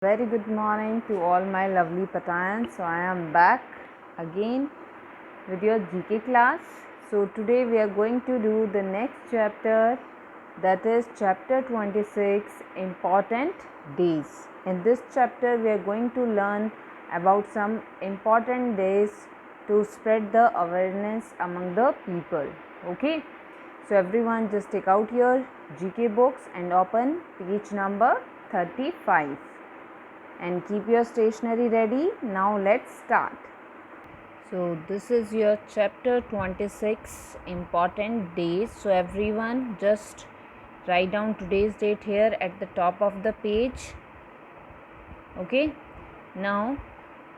Very good morning to all my lovely Patayans. So I am back again with your GK class. So today we are going to do the next chapter, that is chapter 26, important days. In this chapter we are going to learn about some important days to spread the awareness among the people. Okay, so everyone just take out your GK books and open page number 35 and keep your stationery ready. Now let's start. So this is your chapter 26, important days. So everyone just write down today's date here at the top of the page. Okay, now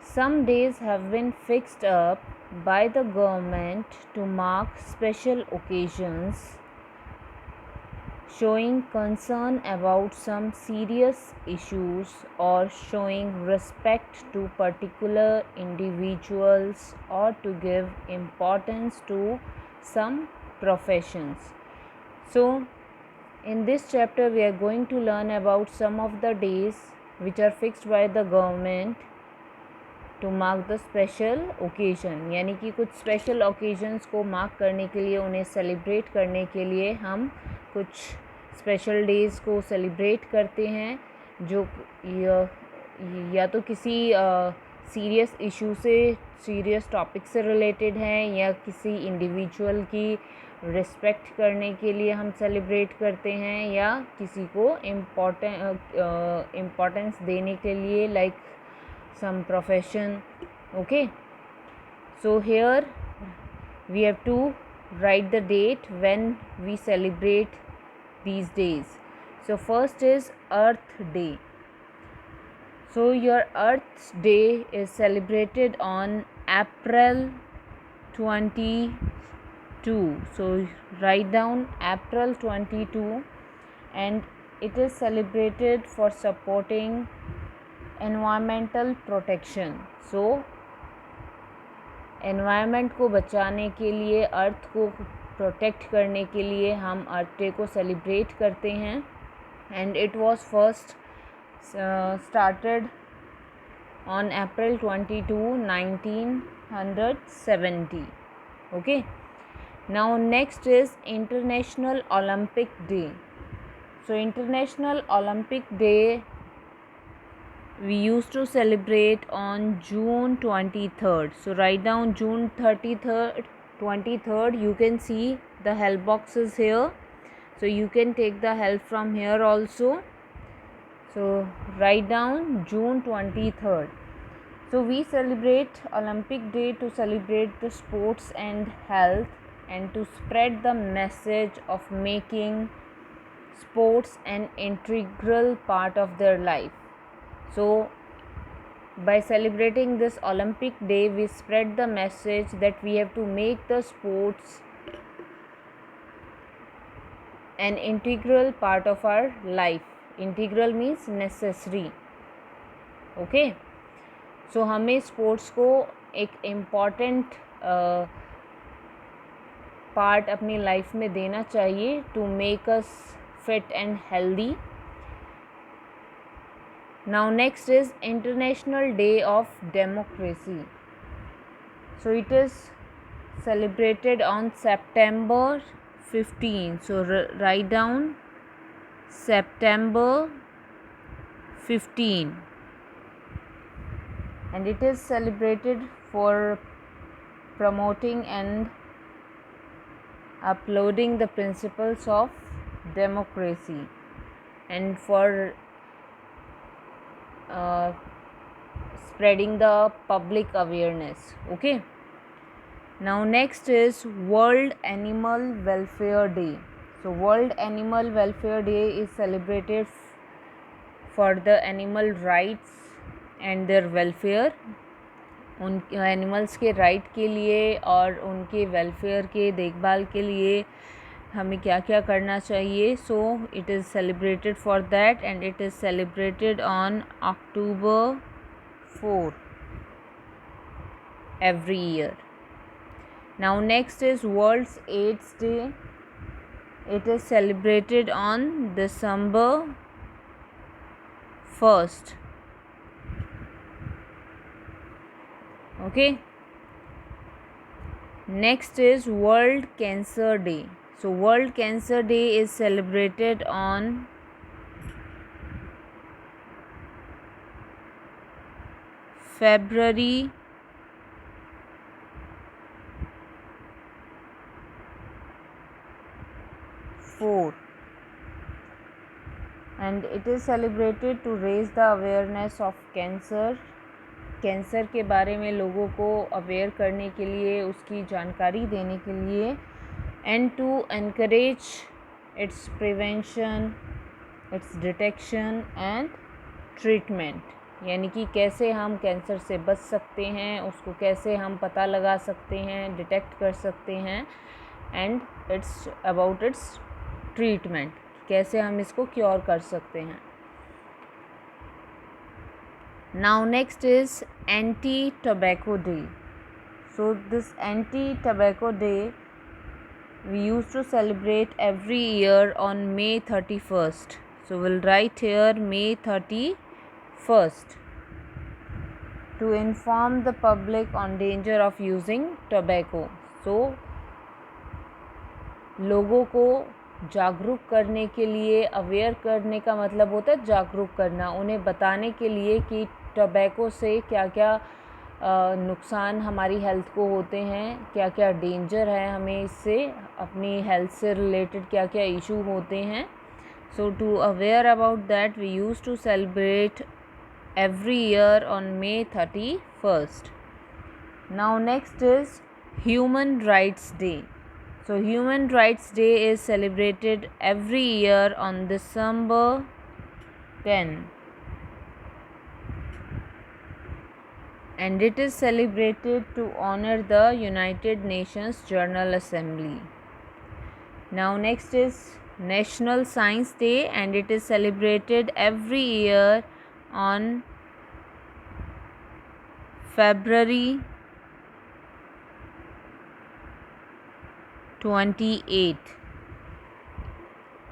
some days have been fixed up by the government to mark special occasions, showing concern about some serious issues or showing respect to particular individuals or to give importance to some professions. So in this chapter we are going to learn about some of the days which are fixed by the government to mark the special occasion, यानी कि कुछ special occasions को mark करने के लिए, उन्हें celebrate करने के लिए हम कुछ स्पेशल डेज़ को सेलिब्रेट करते हैं जो या तो किसी सीरियस इशू से, सीरियस टॉपिक से रिलेटेड हैं या किसी इंडिविजुअल की रिस्पेक्ट करने के लिए हम सेलिब्रेट करते हैं या किसी को इम्पोर्टेंस देने के लिए, like some profession. Okay, so here we have to write the date when we celebrate these days. So first is Earth Day. So your Earth Day is celebrated on April 22. So write down April 22, and it is celebrated for supporting environmental protection. So environment को बचाने के लिए, अर्थ को protect करने के लिए हम अर्थ day को सेलिब्रेट करते हैं. And it was first started on April 22, 1970. Okay, now next is international Olympic day. So international Olympic day we used to celebrate on June 23rd. So write down June 23rd. You can see the help boxes here, so you can take the help from here also. So write down June 23rd. So we celebrate Olympic Day to celebrate the sports and health and to spread the message of making sports an integral part of their life. So by celebrating this Olympic Day, we spread the message that we have to make the sports an integral part of our life. Integral means necessary. Okay, so हमें sports को एक important part अपनी life में देना चाहिए to make us fit and healthy. Now next is International Day of Democracy. So it is celebrated on September 15. So write down September 15, and it is celebrated for promoting and uploading the principles of democracy and for spreading the public awareness. Okay, now next is World Animal Welfare Day. So World Animal Welfare Day is celebrated for the animal rights and their welfare. उन animals के right के लिए और उनके welfare के देखभाल के लिए हमें क्या क्या करना चाहिए. So it is celebrated for that and it is celebrated on October 4 every year. Now next is World's AIDS Day. It is celebrated on December 1st. Okay. Next is World Cancer Day. So World Cancer Day is celebrated on February 4 and it is celebrated to raise the awareness of cancer. Cancer के बारे में लोगों को aware करने के लिए, उसकी जानकारी देने के लिए, and to encourage its prevention, its detection and treatment, यानी कि कैसे हम कैंसर से बच सकते हैं, उसको कैसे हम पता लगा सकते हैं, डिटेक्ट कर सकते हैं, and it's about it's treatment, कैसे हम इसको क्योर कर सकते हैं. Now next is Anti-Tobacco Day. So this Anti-Tobacco Day we used to celebrate every year on May 31st. So we'll write here May 31st to inform the public on danger of using tobacco. So लोगों को जागरूक करने के लिए, aware करने का मतलब होता है जागरूक करना, उन्हें बताने के लिए कि टोबैको से क्या क्या नुकसान हमारी हेल्थ को होते हैं, क्या क्या डेंजर है हमें इससे, अपनी हेल्थ से रिलेटेड क्या क्या इशू होते हैं. So to aware about that we use to celebrate every year on May 31st. Now next is Human Rights Day. So Human Rights Day is celebrated every year on December 10 and it is celebrated to honor the United Nations General Assembly. Now next is National Science Day and it is celebrated every year on February 28.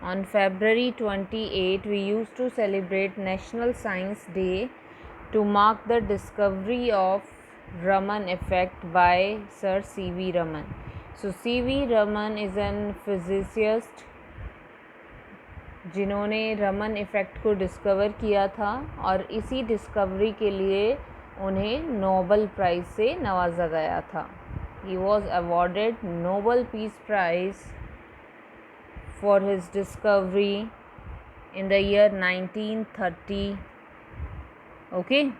On February 28, we used to celebrate National Science Day to mark the discovery of Raman effect by Sir C.V. Raman. So C.V. Raman is an physicist जिन्होंने Raman effect को discover किया था और इसी discovery के लिए उन्हें Nobel prize से नवाजा गया था. He was awarded Nobel Peace Prize for his discovery in the year 1930. Okay.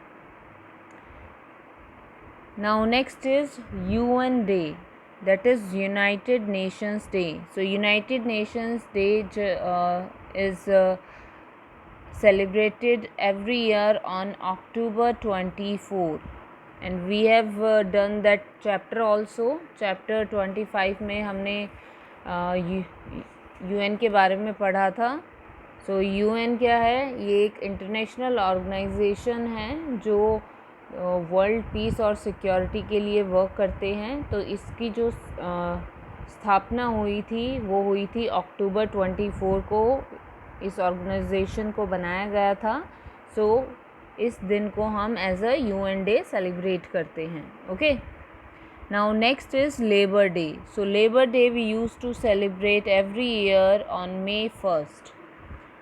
Now next is UN Day, that is United Nations Day. So United Nations Day is celebrated every year on October 24 and we have done that chapter also. Chapter 25 में हमने UN के बारे में पढ़ा था. सो UN क्या है? ये एक इंटरनेशनल ऑर्गेनाइजेशन है जो वर्ल्ड पीस और सिक्योरिटी के लिए वर्क करते हैं. तो इसकी जो स्थापना हुई थी वो हुई थी अक्टूबर 24 को. इस ऑर्गेनाइजेशन को बनाया गया था. सो इस दिन को हम as a UN day celebrate करते हैं. Okay. Now next is labour day. So labour day we use to celebrate every year on May 1st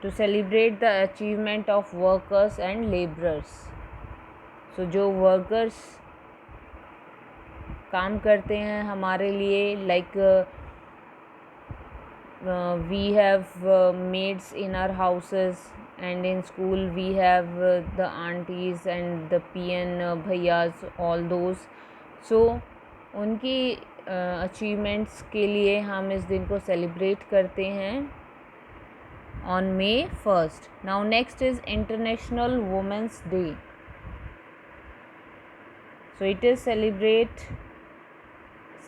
to celebrate the achievement of workers and laborers. So जो workers काम करते हैं हमारे लिए, like we have maids in our houses and in school we have the aunties and the PN bhaiyas, all those. So उनकी achievements के लिए हम इस दिन को सेलिब्रेट करते हैं on May 1st. Now next is International Women's Day. So it is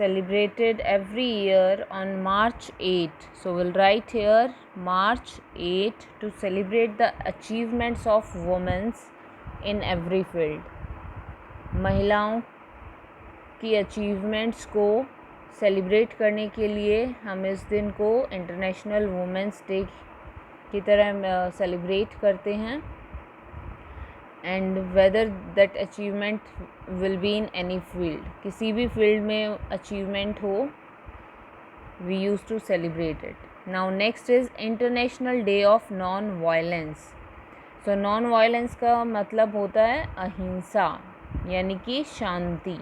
celebrated every year on March 8. So we'll write here March 8 to celebrate the achievements of women in every field. महिलाओं की achievements को celebrate करने के लिए हम इस दिन को इंटरनेशनल वुमेंस डे की तरह सेलिब्रेट करते हैं. And whether that achievement will be in any field, किसी भी फील्ड में अचीवमेंट हो, we use to celebrate it. Now next is international day of non violence. So non violence का मतलब होता है अहिंसा, यानी कि शांति।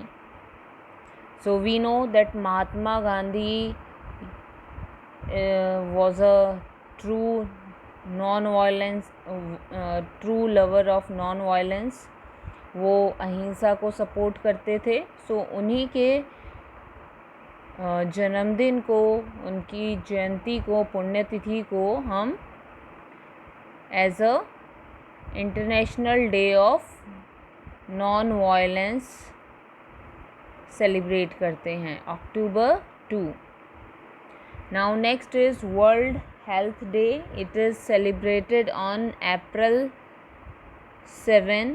So we know that Mahatma Gandhi was a true non-violence, true lover of non-violence। वो अहिंसा को सपोर्ट करते थे। सो उन्हीं के जन्मदिन को, उनकी जयंती को, पुण्यतिथि को हम as a international day of non violence celebrate करते हैं, October 2। Now next is World Health Day. It is celebrated on April 7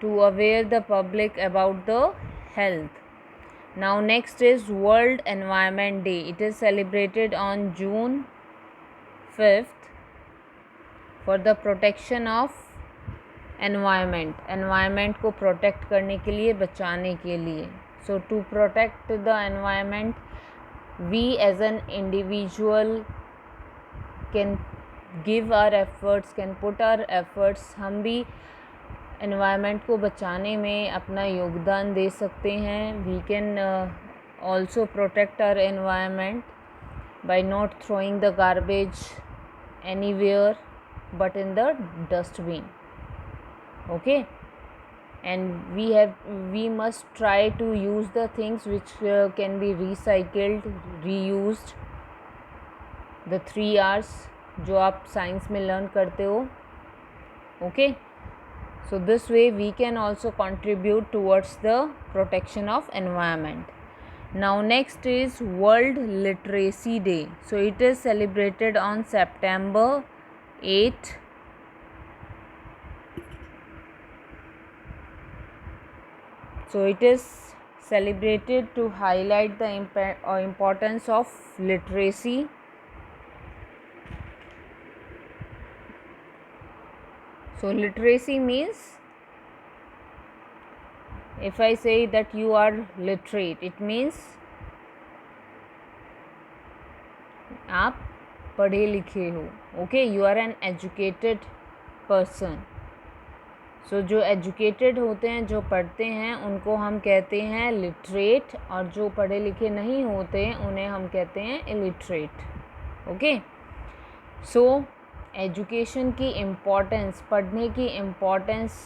to aware the public about the health. Now next is World Environment Day. It is celebrated on June 5th for the protection of environment को protect करने के लिए, बचाने के लिए। So to protect the environment, we as an individual can give our efforts, can put our efforts। हम भी environment को बचाने में अपना योगदान दे सकते हैं। We can also protect our environment by not throwing the garbage anywhere but in the dustbin, okay? And we must try to use the things which can be recycled, reused, the 3 R's जो आप science में learn करते हो, okay? So this way we can also contribute towards the protection of environment. Now next is World Literacy Day. So it is celebrated on September 8। So it is celebrated to highlight the importance of literacy. So literacy means, if I say that you are literate, it means आप पढ़े लिखे हो, okay? You are an educated person। सो जो educated होते हैं, जो पढ़ते हैं, उनको हम कहते हैं लिटरेट, और जो पढ़े लिखे नहीं होते उन्हें हम कहते हैं इलिटरेट, ओके? सो एजुकेशन की इम्पोर्टेंस, पढ़ने की इम्पोर्टेंस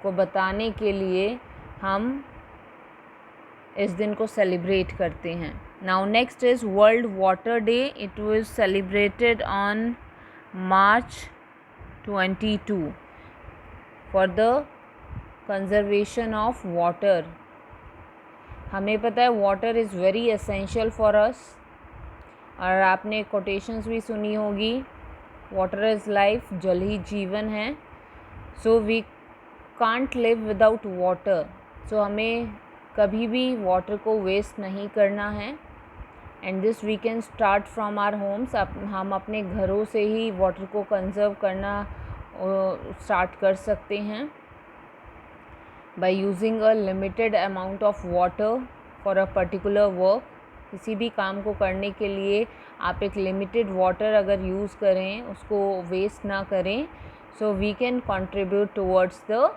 को बताने के लिए हम इस दिन को सेलिब्रेट करते हैं। Now next is world water day. It was celebrated on March 22 for the conservation of water. हमें पता है water is very essential for us, और आपने कोटेशंस भी सुनी होगी, वाटर इज़ लाइफ, जल ही जीवन है। So we can't live without water. So हमें कभी भी वाटर को वेस्ट नहीं करना है, and this we can start from our homes. हम अपने घरों से ही वाटर को कंजर्व करना स्टार्ट कर सकते हैं by using a limited amount of water for a particular work. किसी भी काम को करने के लिए आप एक लिमिटेड वाटर अगर यूज़ करें, उसको वेस्ट ना करें, so we can contribute towards the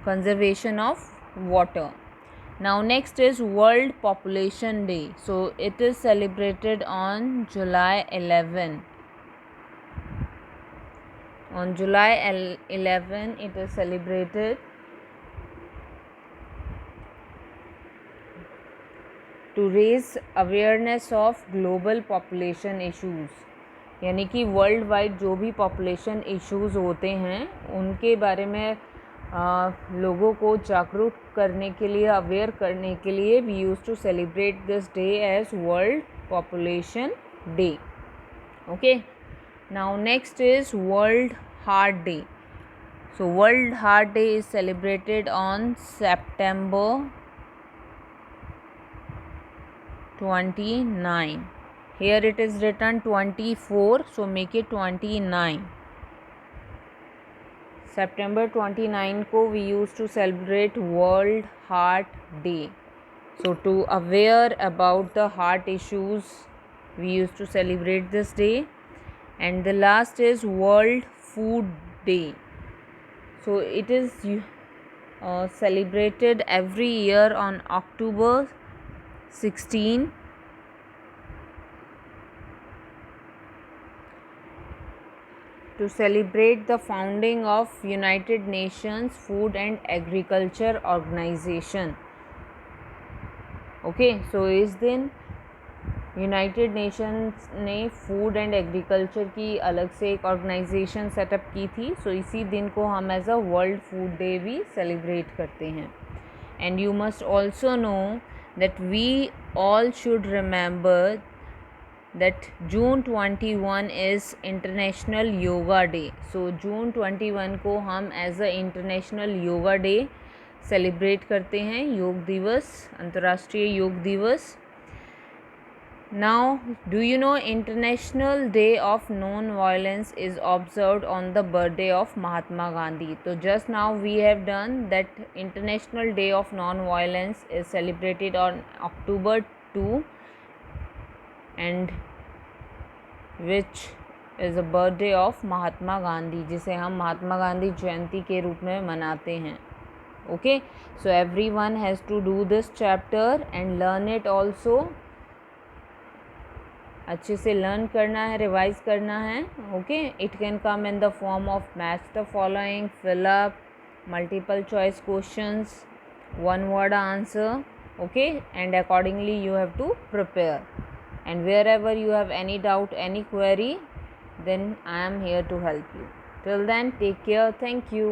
conservation of water. Now next is World Population Day. So it is celebrated on July 11. On July 11 it is celebrated to raise awareness of global population issues। यानी कि world wide जो भी population issues होते हैं उनके बारे में लोगों को जागरूक करने के लिए, अवेयर करने के लिए we use to celebrate this day as world population day, okay? Now next is world heart day. So world heart day is celebrated on September 29. Here it is written 24, so make it 29. September 29 को we used to celebrate World Heart Day. So to aware about the heart issues, we used to celebrate this day. And the last is World Food Day. So it is celebrated every year on October 16. To celebrate the founding of United Nations Food and Agriculture Organization. Okay, so इस दिन United Nations ने food and agriculture की अलग से एक organisation setup की थी. सो इसी दिन को हम as a world food day भी सेलिब्रेट करते हैं. And you must also know that we all should remember that June 21 is International Yoga Day. So June 21 को हम as a international yoga day celebrate करते हैं, योग दिवस, अंतर्राष्ट्रीय योग दिवस. Now, do you know International Day of Non-Violence is observed on the birthday of Mahatma Gandhi. So just now we have done that International Day of Non-Violence is celebrated on October 2, and which is the birthday of Mahatma Gandhi, जिसे हम महात्मा गांधी जयंती के रूप में मनाते हैं. Okay, so everyone has to do this chapter and learn it also. अच्छे से learn करना है, रिवाइज करना है. Okay, it can come in the form of match the following, fill up, multiple choice questions, one word answer. Okay, and accordingly you have to prepare. And wherever you have any doubt, any query, then I am here to help you. Till then, take care. Thank you.